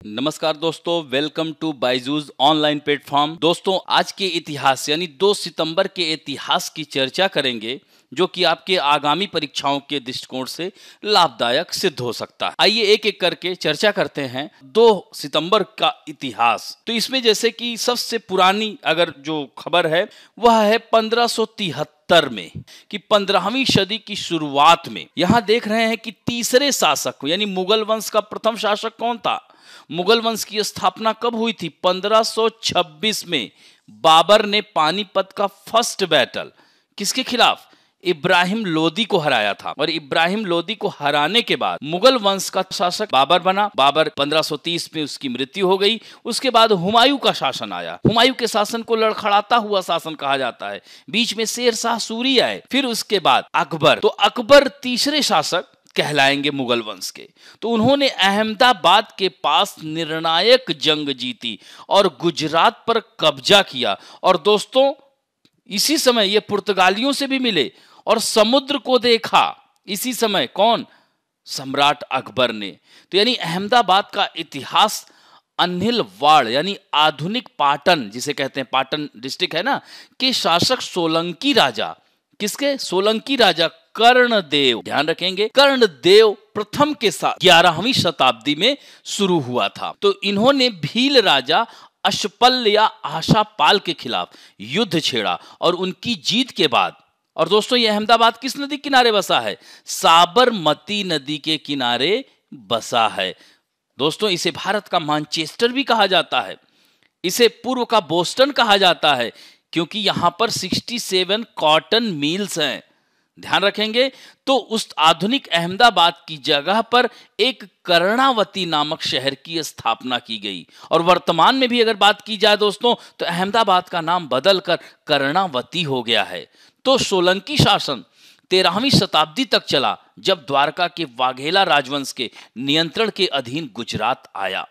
नमस्कार दोस्तों, welcome to Byju's online platform. दोस्तों, आज के इतिहास यानी 2 सितंबर के इतिहास की चर्चा करेंगे, जो कि आपके आगामी परीक्षाओं के दृष्टिकोण से लाभदायक सिद्ध हो सकता है। आइए एक एक करके चर्चा करते हैं 2 सितंबर का इतिहास। तो इसमें जैसे कि सबसे पुरानी अगर जो खबर है वह है 1573 में कि 15वीं सदी की शुरुआत में यहाँ देख रहे हैं कि तीसरे शासक यानी मुगल वंश का प्रथम शासक कौन था। मुगल वंश की स्थापना कब हुई थी? 1526 में बाबर ने पानीपत का फर्स्ट बैटल किसके खिलाफ? इब्राहिम लोदी को हराया था। और इब्राहिम लोदी को हराने के बाद मुगल वंश का शासक बाबर बना। बाबर 1530 में उसकी मृत्यु हो गई। उसके बाद हुमायूं का शासन आया। हुमायूं के शासन को लड़खड़ाता हुआ शासन कहा जाता है। बीच में शेर शाह सूरी आए, फिर उसके बाद अकबर। तो अकबर तीसरे शासक कहलाएंगे मुगल वंश के। तो उन्होंने अहमदाबाद के पास निर्णायक जंग जीती और गुजरात पर कब्जा किया। और दोस्तों, इसी समय ये पुर्तगालियों से भी मिले और समुद्र को देखा। इसी समय कौन? सम्राट अकबर ने। तो यानी अहमदाबाद का इतिहास अन्हिलवाड़ यानी आधुनिक पाटन, जिसे कहते हैं पाटन डिस्ट्रिक्ट है ना, के शासक सोलंकी राजा, किसके? सोलंकी राजा कर्णदेव, ध्यान रखेंगे, कर्णदेव प्रथम के साथ 11वीं शताब्दी में शुरू हुआ था। तो इन्होंने भील राजा अशपल या आशापाल के खिलाफ युद्ध छेड़ा और उनकी जीत के बाद, और दोस्तों ये अहमदाबाद किस नदी किनारे बसा है? साबरमती नदी के किनारे बसा है। दोस्तों, इसे भारत का मैनचेस्टर भी कहा जाता है। इसे पूर्व का बोस्टन कहा जाता है, क्योंकि यहां पर 67 कॉटन मिल्स हैं। ध्यान रखेंगे। तो उस आधुनिक अहमदाबाद की जगह पर एक कर्णावती नामक शहर की स्थापना की गई। और वर्तमान में भी अगर बात की जाए दोस्तों, तो अहमदाबाद का नाम बदलकर कर्णावती हो गया है। तो सोलंकी शासन 13वीं शताब्दी तक चला, जब द्वारका के वाघेला राजवंश के नियंत्रण के अधीन गुजरात आया।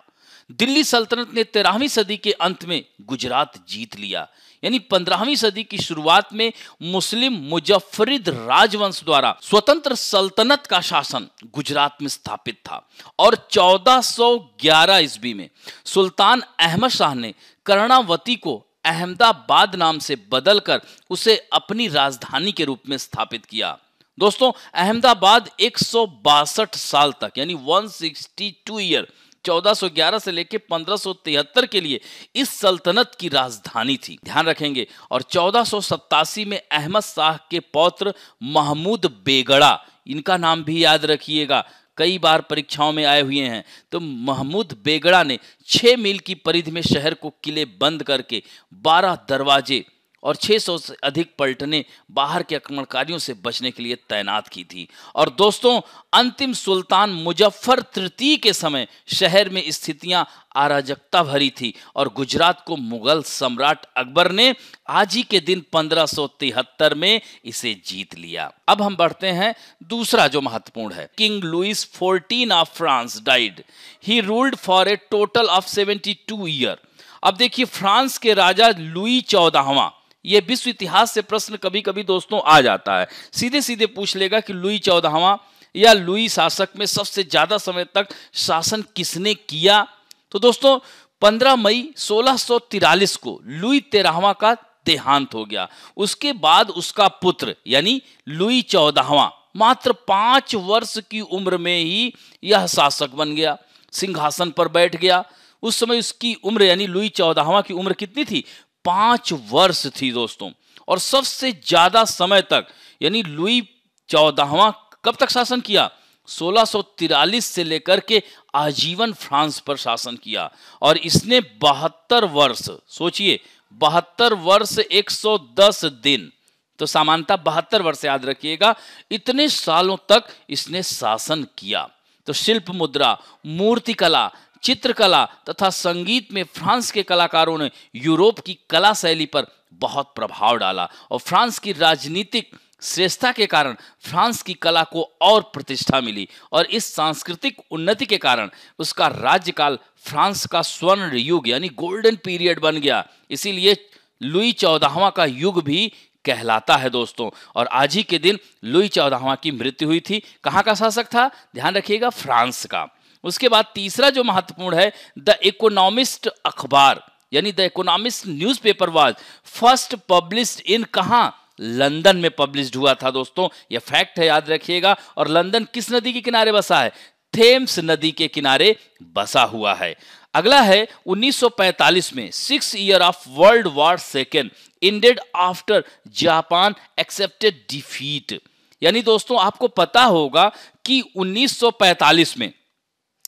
दिल्ली सल्तनत ने 13वीं सदी के अंत में गुजरात जीत लिया। यानी 15वीं सदी की शुरुआत में मुस्लिम मुजफ्फरिद राजवंश द्वारा स्वतंत्र सल्तनत का शासन गुजरात में स्थापित था। और 1411 ईस्वी में सुल्तान अहमद शाह ने कर्णावती को अहमदाबाद नाम से बदलकर उसे अपनी राजधानी के रूप में स्थापित किया। दोस्तों, अहमदाबाद 162 साल तक यानी 162 ईयर 1411 से लेकर 1573 के लिए इस सल्तनत की राजधानी थी। ध्यान रखेंगे। और 1487 में अहमद शाह के पौत्र महमूद बेगड़ा, इनका नाम भी याद रखिएगा, कई बार परीक्षाओं में आए हुए हैं। तो महमूद बेगड़ा ने 6 मील की परिधि में शहर को किले बंद करके 12 दरवाजे और 600 से अधिक पलटने बाहर के आक्रमणकारियों से बचने के लिए तैनात की थी। और दोस्तों, अंतिम सुल्तान मुजफ्फर तृतीय के समय शहर में स्थितियां अराजकता भरी थी और गुजरात को मुगल सम्राट अकबर ने आज ही के दिन 1573 में इसे जीत लिया। अब हम बढ़ते हैं दूसरा जो महत्वपूर्ण है। King Louis 14 of France died. He ruled for a total of 72 year. अब देखिए, फ्रांस के राजा लुई 14वां, ये विश्व इतिहास से प्रश्न कभी कभी दोस्तों आ जाता है। सीधे सीधे पूछ लेगा कि लुई 14वां या लुई शासक में सबसे ज्यादा समय तक शासन किसने किया? तो दोस्तों, 15 मई 1643 को लुई 13वां का देहांत हो गया। उसके बाद उसका पुत्र यानी लुई 14वां मात्र 5 वर्ष की उम्र में ही यह शासक बन गया, सिंहासन पर बैठ गया। उस समय उसकी उम्र यानी लुई 14वां की उम्र कितनी थी? 5 वर्ष थी दोस्तों। और सबसे ज्यादा समय तक यानी लुई 14वां कब तक शासन किया? 1643 से लेकर के आजीवन फ्रांस पर शासन किया। और इसने 72 वर्ष, सोचिए 72 वर्ष 110 दिन, तो सामान्यतः 72 वर्ष याद रखिएगा, इतने सालों तक इसने शासन किया। तो शिल्प मुद्रा, मूर्तिकला, चित्रकला तथा संगीत में फ्रांस के कलाकारों ने यूरोप की कला शैली पर बहुत प्रभाव डाला। और फ्रांस की राजनीतिक श्रेष्ठता के कारण फ्रांस की कला को और प्रतिष्ठा मिली। और इस सांस्कृतिक उन्नति के कारण उसका राज्यकाल फ्रांस का स्वर्ण युग यानी गोल्डन पीरियड बन गया। इसीलिए लुई 14वां का युग भी कहलाता है दोस्तों। और आज ही के दिन लुई 14वां की मृत्यु हुई थी। कहाँ का शासक था? ध्यान रखिएगा, फ्रांस का। उसके बाद तीसरा जो महत्वपूर्ण है, द इकोनॉमिस्ट अखबार यानी the economist newspaper was first published in कहां? लंदन में पब्लिश्ड हुआ था दोस्तों, यह फैक्ट है, याद रखिएगा। और लंदन किस नदी के किनारे बसा है? थेम्स नदी के किनारे बसा हुआ है। अगला है 1945 में 6 year of world war second ended after Japan accepted defeat. यानी दोस्तों आपको पता होगा कि 1945 में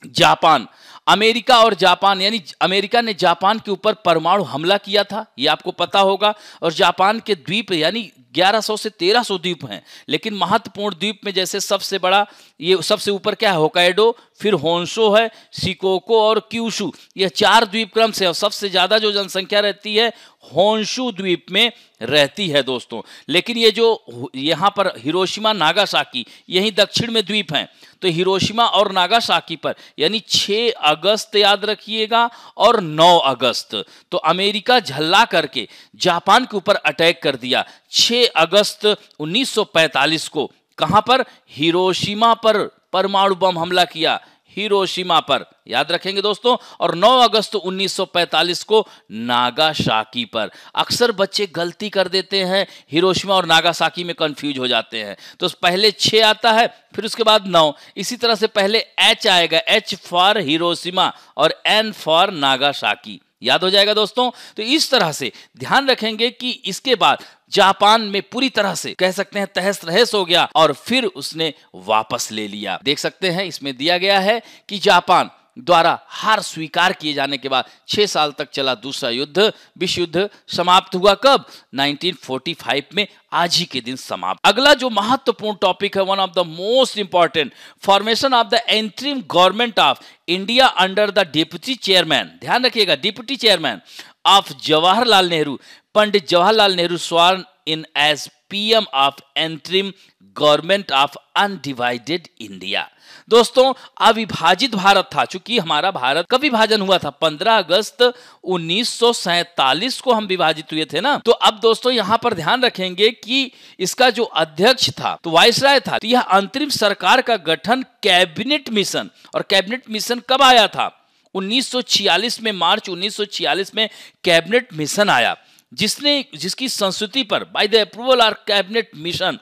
जापान, अमेरिका और जापान, यानी अमेरिका ने जापान के ऊपर परमाणु हमला किया था, यह आपको पता होगा। और जापान के द्वीप यानी 1100 से 1300 द्वीप हैं, लेकिन महत्वपूर्ण द्वीप में जैसे सबसे बड़ा, ये सबसे ऊपर क्या है? होकाइडो, फिर होन्शो है, शिकोको और क्यूशू, यह 4 द्वीप क्रम से। और सबसे ज्यादा जो जनसंख्या रहती है होन्शु द्वीप में रहती है दोस्तों। लेकिन ये जो यहाँ पर हिरोशिमा नागासाकी, यही दक्षिण में द्वीप हैं, तो हिरोशिमा और नागासाकी पर यानी 6 अगस्त याद रखिएगा और 9 अगस्त, तो अमेरिका झल्ला करके जापान के ऊपर अटैक कर दिया 6 अगस्त 1945 को। कहां पर? हिरोशिमा पर परमाणु बम हमला किया, हिरोशिमा पर, याद रखेंगे दोस्तों। और 9 अगस्त 1945 को नागासाकी पर। अक्सर बच्चे गलती कर देते हैं, हिरोशिमा और नागासाकी में कंफ्यूज हो जाते हैं। तो पहले 6 आता है, फिर उसके बाद 9, इसी तरह से पहले H आएगा, H फॉर हिरोशिमा और N फॉर नागासाकी, याद हो जाएगा दोस्तों। तो इस तरह से ध्यान रखेंगे कि इसके बाद जापान में पूरी तरह से कह सकते हैं तहस नहस हो गया और फिर उसने वापस ले लिया। देख सकते हैं इसमें दिया गया है कि जापान द्वारा हार स्वीकार किए जाने के बाद 6 साल तक चला दूसरा युद्ध, विश्व युद्ध समाप्त हुआ कब? 1945 में, आज ही के दिन समाप्त। अगला जो महत्वपूर्ण टॉपिक है, one of the most important, formation of the interim government of India under the deputy chairman, ध्यान रखिएगा, deputy chairman of Jawaharlal Nehru, Pandit Jawaharlal Nehru sworn in as PM of interim government of undivided India. दोस्तों अविभाजित भारत था, चूंकि हमारा भारत कब विभाजन हुआ था? 15 अगस्त 1947 को हम विभाजित हुए थे ना। तो अब दोस्तों यहां पर ध्यान रखेंगे कि इसका जो अध्यक्ष था तो वाइसराय था। तो यह अंतरिम सरकार का गठन कैबिनेट मिशन, और कैबिनेट मिशन कब आया था? 1946 में, मार्च 1946 में कैबिनेट मिशन आया, जिसकी संस्तुति पर by the approval of cabinet mission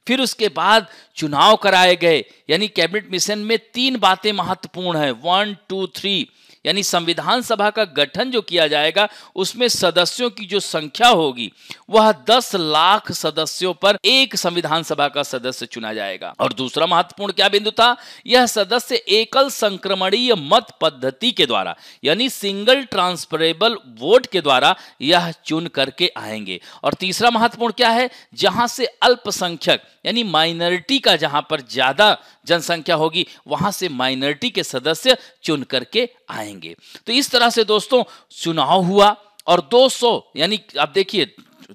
फिर उसके बाद चुनाव कराए गए। यानी कैबिनेट मिशन में 3 बातें महत्वपूर्ण है, 1, 2, 3, यानी संविधान सभा का गठन जो किया जाएगा उसमें सदस्यों की जो संख्या होगी वह 10 लाख सदस्यों पर एक संविधान सभा का सदस्य चुना जाएगा। और दूसरा महत्वपूर्ण क्या बिंदु था? यह सदस्य एकल संक्रमणीय मत पद्धति के द्वारा यानी सिंगल ट्रांसफरेबल वोट के द्वारा यह चुन करके आएंगे। और तीसरा महत्वपूर्ण क्या है? जहां से अल्पसंख्यक यानी माइनॉरिटी का जहां पर ज्यादा जनसंख्या होगी वहां से माइनॉरिटी के सदस्य चुन करके आएंगे। तो इस तरह से दोस्तों चुनाव हुआ और 200 यानी आप देखिए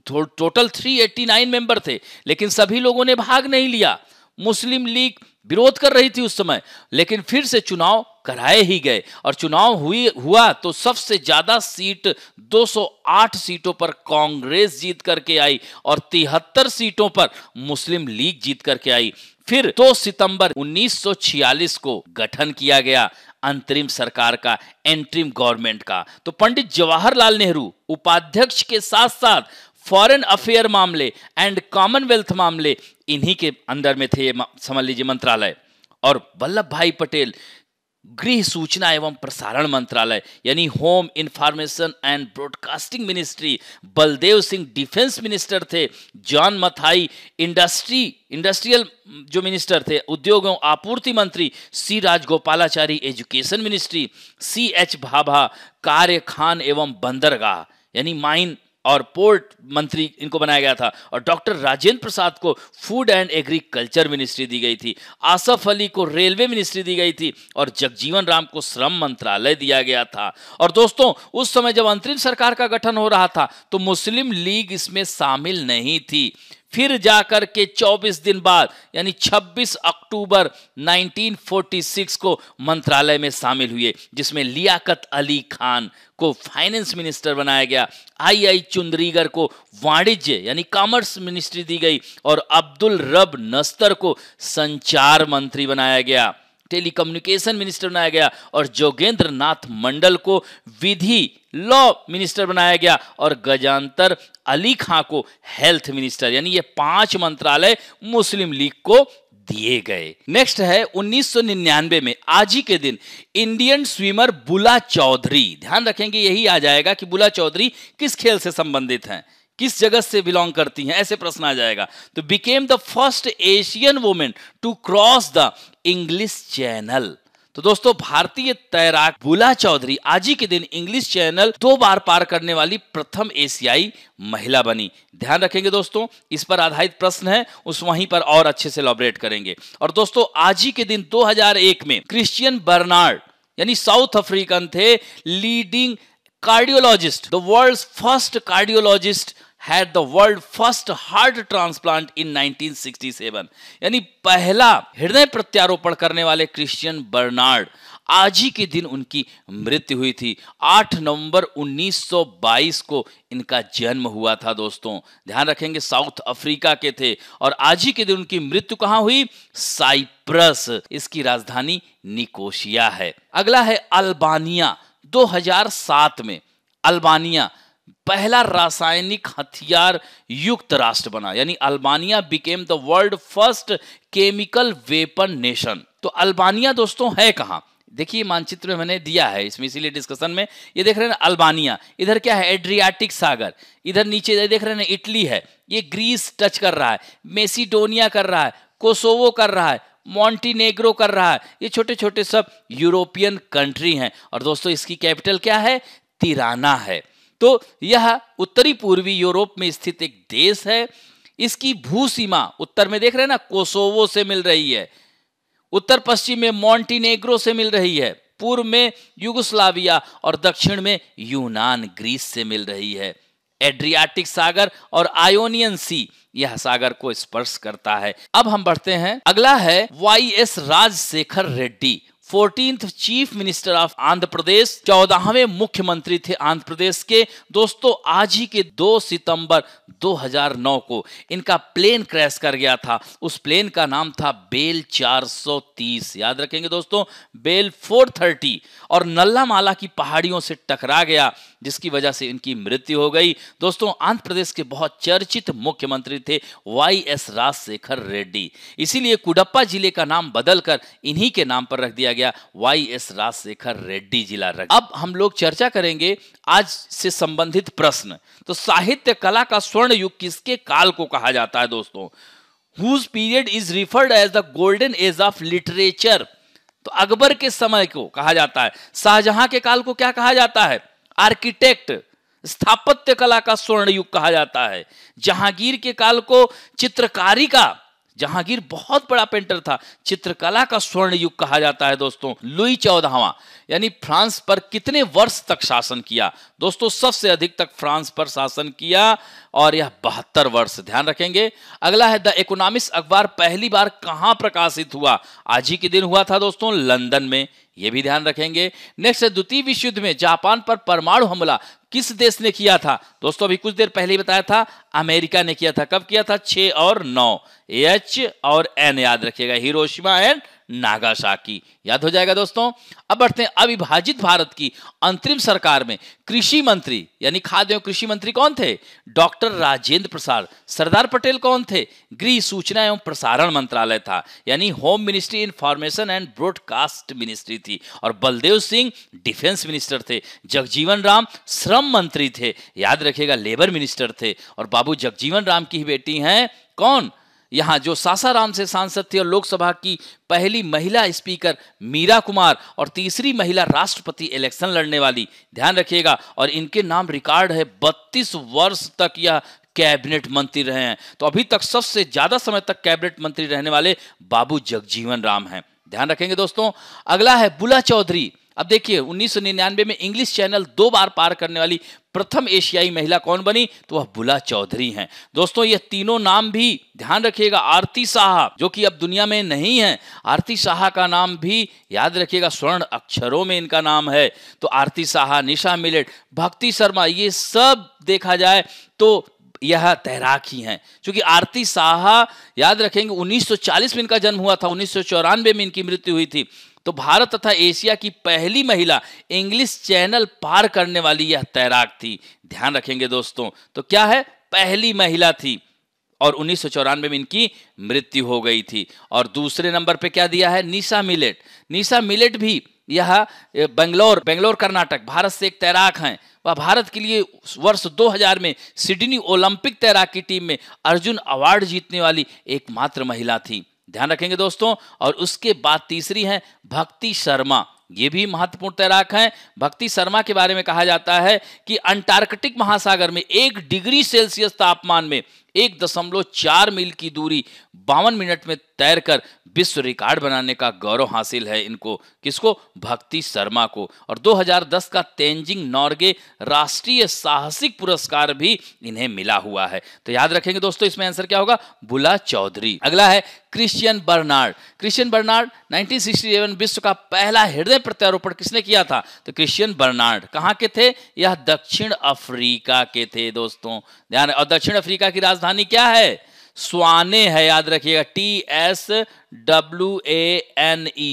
टोटल 389 मेंबर थे, लेकिन सभी लोगों ने भाग नहीं लिया। मुस्लिम लीग विरोध कर रही थी उस समय, लेकिन फिर से चुनाव कराए ही गए और चुनाव हुआ तो सबसे ज्यादा सीट 208 सीटों पर कांग्रेस जीत करके आई और 73 सीटों पर मुस्लिम लीग जीत करके आई। फिर 2 सितंबर 1946 को गठन किया गया अंतरिम सरकार का, इंटरिम गवर्नमेंट का। तो पंडित जवाहरलाल नेहरू उपाध्यक्ष के साथ साथ फॉरेन अफेयर मामले एंड कॉमनवेल्थ मामले इन्हीं के अंडर में थे, समझ लीजिए मंत्रालय। और वल्लभ भाई पटेल गृह सूचना एवं प्रसारण मंत्रालय यानी home information and broadcasting ministry, Baldev Singh defence minister थे, जॉन मथाई इंडस्ट्रियल जो मिनिस्टर थे, उद्योग एवं आपूर्ति मंत्री, C Rajagopalachari education ministry, CH Bhabha कार्य खान एवं बंदरगाह यानी माइन और पोर्ट मंत्री इनको बनाया गया था। और डॉक्टर राजेंद्र प्रसाद को फूड एंड एग्रीकल्चर मिनिस्ट्री दी गई थी, आसफ अली को रेलवे मिनिस्ट्री दी गई थी और जगजीवन राम को श्रम मंत्रालय दिया गया था। और दोस्तों उस समय जब अंतरिम सरकार का गठन हो रहा था तो मुस्लिम लीग इसमें शामिल नहीं थी। फिर जाकर के 24 दिन बाद यानी 26 अक्टूबर 1946 को मंत्रालय में शामिल हुए, जिसमें लियाकत अली खान को फाइनेंस मिनिस्टर बनाया गया, आई चुंदरीगर को वाणिज्य यानी कॉमर्स मिनिस्ट्री दी गई और अब्दुल रब नस्तर को संचार मंत्री बनाया गया। टेलीकम्युनिकेशन मिनिस्टर बनाया गया और जोगेंद्र नाथ मंडल को विधि लॉ मिनिस्टर बनाया गया और गजानतर अली खां को हेल्थ मिनिस्टर, यानी ये 5 मंत्रालय मुस्लिम लीग को दिए गए। नेक्स्ट है 1999 में आज ही के दिन इंडियन स्विमर बुला चौधरी, ध्यान रखेंगे यही आ जाएगा कि बुला चौधरी किस खेल से संबंधित हैं, किस जगत से बिलोंग करती हैं, ऐसे प्रश्न आ जाएगा। तो became the first Asian women to cross the English Channel. तो दोस्तों भारतीय तैराक बुला चौधरी आज ही के दिन इंग्लिश चैनल 2 बार पार करने वाली प्रथम एशियाई महिला बनी। ध्यान रखेंगे दोस्तों, इस पर आधारित प्रश्न है, उस वहीं पर और अच्छे से एलॉबरेट करेंगे। और दोस्तों आज ही के दिन 2001 में क्रिश्चियन बर्नार्ड यानी साउथ अफ्रीकन थे leading cardiologist, the world's first cardiologist had the world first heart transplant in 1967, यानी पहला हृदय प्रत्यारोपण करने वाले क्रिश्चियन बर्नार्ड आज ही के दिन उनकी मृत्यु हुई थी। 8 नवंबर 1922 को इनका जन्म हुआ था। दोस्तों ध्यान रखेंगे साउथ अफ्रीका के थे और आज ही के दिन उनकी मृत्यु कहां हुई? साइप्रस, इसकी राजधानी निकोशिया है। अगला है अल्बानिया। 2007 में अल्बानिया पहला रासायनिक हथियार युक्त राष्ट्र बना, यानी Albania became the world first chemical weapon nation. तो अल्बानिया दोस्तों है कहां? देखिए मानचित्र में मैंने दिया है इसमें, इसीलिए डिस्कशन में ये देख रहे हैं ना अल्बानिया, इधर क्या है? एड्रियाटिक सागर, इधर नीचे देख रहे हैं ना इटली है, ये ग्रीस टच कर रहा है, मेसिडोनिया कर रहा है, कोसोवो कर रहा है, मॉन्टीनेग्रो कर रहा है, ये छोटे छोटे सब यूरोपियन कंट्री हैं। और दोस्तों इसकी कैपिटल क्या है? तिराना है। तो यह उत्तरी पूर्वी यूरोप में स्थित एक देश है। इसकी भू सीमा उत्तर में देख रहे हैं ना कोसोवो से मिल रही है, उत्तर पश्चिम में मॉन्टीनेग्रो से मिल रही है, पूर्व में युगोस्लाविया और दक्षिण में यूनान ग्रीस से मिल रही है। एड्रियाटिक सागर और आयोनियन सी यह सागर को स्पर्श करता है। अब हम बढ़ते हैं, अगला है YS Rajasekhara Reddy, 14th chief minister of Andhra Pradesh, 14वें मुख्यमंत्री थे आंध्र प्रदेश के। दोस्तों आज ही के 2 सितंबर 2009 को इनका प्लेन क्रैश कर गया था। उस प्लेन का नाम था बेल 430, याद रखेंगे दोस्तों, बेल 430, और नल्लामाला की पहाड़ियों से टकरा गया जिसकी वजह से इनकी मृत्यु हो गई। दोस्तों आंध्र प्रदेश के बहुत चर्चित मुख्यमंत्री थे वाईएस राजशेखर रेड्डी, इसीलिए कुडप्पा जिले का नाम बदलकर इन्हीं के नाम पर रख दिया गया, वाईएस राजशेखर रेड्डी जिला रख। अब हम लोग चर्चा करेंगे आज से संबंधित प्रश्न। तो साहित्य कला का स्वर्ण युग किसके काल को कहा जाता है दोस्तों? Whose period is referred as the golden age of literature. तो अकबर के समय को कहा जाता है। शाहजहां के काल को क्या कहा जाता है? आर्किटेक्ट, स्थापत्य कला का स्वर्ण युग कहा जाता है। जहांगीर के काल को चित्रकारी का, जहांगीर बहुत बड़ा पेंटर था, चित्रकला का स्वर्ण युग कहा जाता है दोस्तों। लुई 14वां यानी फ्रांस पर कितने वर्ष तक शासन किया? दोस्तों सबसे अधिक तक फ्रांस पर शासन किया और यह 72 वर्ष, ध्यान रखेंगे। अगला है द इकोनॉमिस्ट अखबार पहली बार कहां प्रकाशित हुआ? आज ही के दिन हुआ था दोस्तों, लंदन में, यह भी ध्यान रखेंगे। नेक्स्ट है द्वितीय विश्व युद्ध में जापान पर परमाणु हमला किस देश ने किया था? दोस्तों अभी कुछ देर पहले ही बताया था, अमेरिका ने किया था। कब किया था? 6 और 9, एच और एन याद रखिएगा, हिरोशिमा एंड नागासाकी, याद हो जाएगा दोस्तों। अब बढ़ते हैं, अविभाजित भारत की अंतरिम सरकार में कृषि मंत्री यानी खाद्य एवं कृषि मंत्री कौन थे? डॉक्टर राजेंद्र प्रसाद। सरदार पटेल कौन थे? गृह, सूचना एवं प्रसारण मंत्रालय था, यानी home ministry, information and broadcast ministry थी। और बलदेव सिंह डिफेंस मिनिस्टर थे। जगजीवन राम श्रम मंत्री थे, याद रखिएगा, लेबर मिनिस्टर थे। और बाबू जगजीवन राम की ही बेटी हैं कौन? यहां जो सासाराम से सांसद थी और लोकसभा की पहली महिला स्पीकर मीरा कुमार और तीसरी महिला राष्ट्रपति इलेक्शन लड़ने वाली, ध्यान रखिएगा। और इनके नाम रिकॉर्ड है, 32 वर्ष तक यह कैबिनेट मंत्री रहे हैं। तो अभी तक सबसे ज्यादा समय तक कैबिनेट मंत्री रहने वाले बाबू जगजीवन राम हैं, ध्यान रखेंगे दोस्तों। अगला है बुला चौधरी। अब देखिए 1999 में इंग्लिश चैनल 2 बार पार करने वाली प्रथम एशियाई महिला कौन बनी? तो वह बुला चौधरी हैं। दोस्तों ये तीनों नाम भी ध्यान रखिएगा, आरती शाह जो कि अब दुनिया में नहीं है, आरती शाह का नाम भी याद रखिएगा, स्वर्ण अक्षरों में इनका नाम है। तो आरती शाह, निशा मिलेट, भक्ति शर्मा, ये सब देखा जाए तो यह तैराक ही हैं। क्योंकि आरती साहा याद रखेंगे 1940 में इनका जन्म हुआ था, 1994 में इनकी मृत्यु हुई थी। तो भारत तथा एशिया की पहली महिला इंग्लिश चैनल पार करने वाली यह तैराक थी। ध्यान रखेंगे दोस्तों, तो क्या है, पहली महिला थी और 1994 में इनकी मृत्यु हो गई थी। और दूसरे नंबर पे क्या दिया है, निशा मिलेट। निशा मिलेट भी यह बेंगलोर कर्नाटक भारत से एक तैराक हैं। वह भारत के लिए वर्ष 2000 में सिडनी ओलंपिक तैराकी टीम में अर्जुन अवार्ड जीतने वाली एकमात्र महिला थी। ध्यान रखेंगे दोस्तों। और उसके बाद तीसरी हैं भक्ति शर्मा, ये भी महत्वपूर्ण तैराक हैं। भक्ति शर्मा के बारे में कहा जाता है कि अंटार्कटिक महासागर में 1 डिग्री सेल्सियस तापमान में 1.4 मील की दूरी 52 मिनट में तैरकर विश्व रिकॉर्ड बनाने का गौरव हासिल है इनको। किसको, भक्ति शर्मा को। और 2010 का तेंजिंग नॉर्गे राष्ट्रीय साहसिक पुरस्कार भी इन्हें मिला हुआ है। तो याद रखेंगे दोस्तों, इसमें आंसर क्या होगा, बुला चौधरी। अगला है क्रिश्चियन बर्नार्ड। क्रिश्चियन बर्नार्ड 1967 विश्व का पहला हृदय प्रत्यारोपण किसने किया था, तो क्रिश्चियन बर्नार्ड। कहाँ के थे, यह दक्षिण अफ्रीका के थे दोस्तों, ध्यान। और दक्षिण अफ्रीका की राजधानी क्या है, स्वाने है, याद रखिएगा, TSWANE,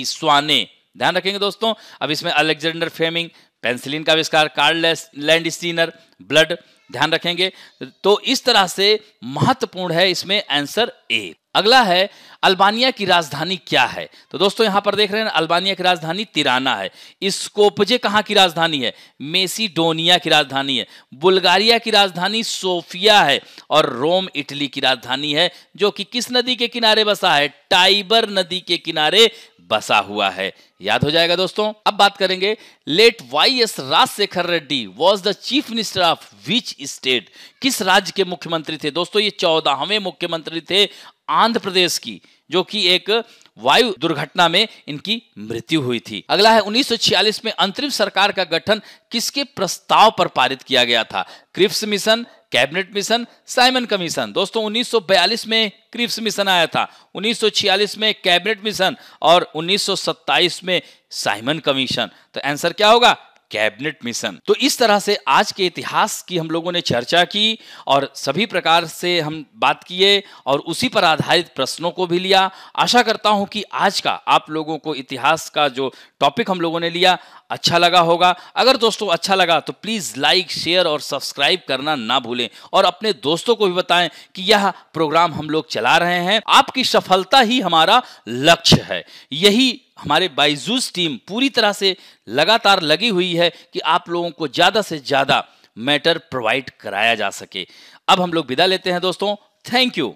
स्वाने। ध्यान रखेंगे दोस्तों। अब इसमें अलेक्जेंडर फ्लेमिंग, पेंसिलिन का आविष्कार, कार्ल लैंडस्टीनर, ब्लड, ध्यान रखेंगे। तो इस तरह से महत्वपूर्ण है इसमें आंसर ए। अगला है अल्बानिया की राजधानी क्या है, तो दोस्तों यहां पर देख रहे हैं अल्बानिया की राजधानी तिराना है। स्कोपजे कहां की राजधानी है, मेसिडोनिया की राजधानी है। बुल्गारिया की राजधानी सोफिया है। और रोम इटली की राजधानी है, जो कि किस नदी के किनारे बसा है, टाइबर नदी के किनारे बसा हुआ है। याद हो जाएगा दोस्तों। अब बात करेंगे late YS Rajasekhara Reddy was the chief minister of which state, किस राज्य के मुख्यमंत्री थे दोस्तों, ये 14वें मुख्यमंत्री थे आंध्र प्रदेश की, जो कि एक वायु दुर्घटना में इनकी मृत्यु हुई थी। अगला है 1946 में अंतरिम सरकार का गठन किसके प्रस्ताव पर पारित किया गया था, Cripps mission, cabinet mission, Simon commission. दोस्तों 1942 में क्रिप्स मिशन आया था, 1946 में कैबिनेट मिशन और 1927 में साइमन कमीशन। तो आंसर क्या होगा, कैबिनेट मिशन। तो इस तरह से आज के इतिहास की हम लोगों ने चर्चा की और सभी प्रकार से हम बात किए और उसी पर आधारित प्रश्नों को भी लिया। आशा करता हूं कि आज का आप लोगों को इतिहास का जो टॉपिक हम लोगों ने लिया अच्छा लगा होगा। अगर दोस्तों अच्छा लगा तो प्लीज लाइक, शेयर और सब्सक्राइब करना ना भूलें और अपने दोस्तों को भी बताएं कि यह प्रोग्राम हम लोग चला रहे हैं। आपकी सफलता ही हमारा लक्ष्य है। यही हमारे बायजूस टीम पूरी तरह से लगातार लगी हुई है कि आप लोगों को ज्यादा से ज्यादा मैटर प्रोवाइड कराया जा सके। अब हम लोग विदा लेते हैं दोस्तों। Thank you.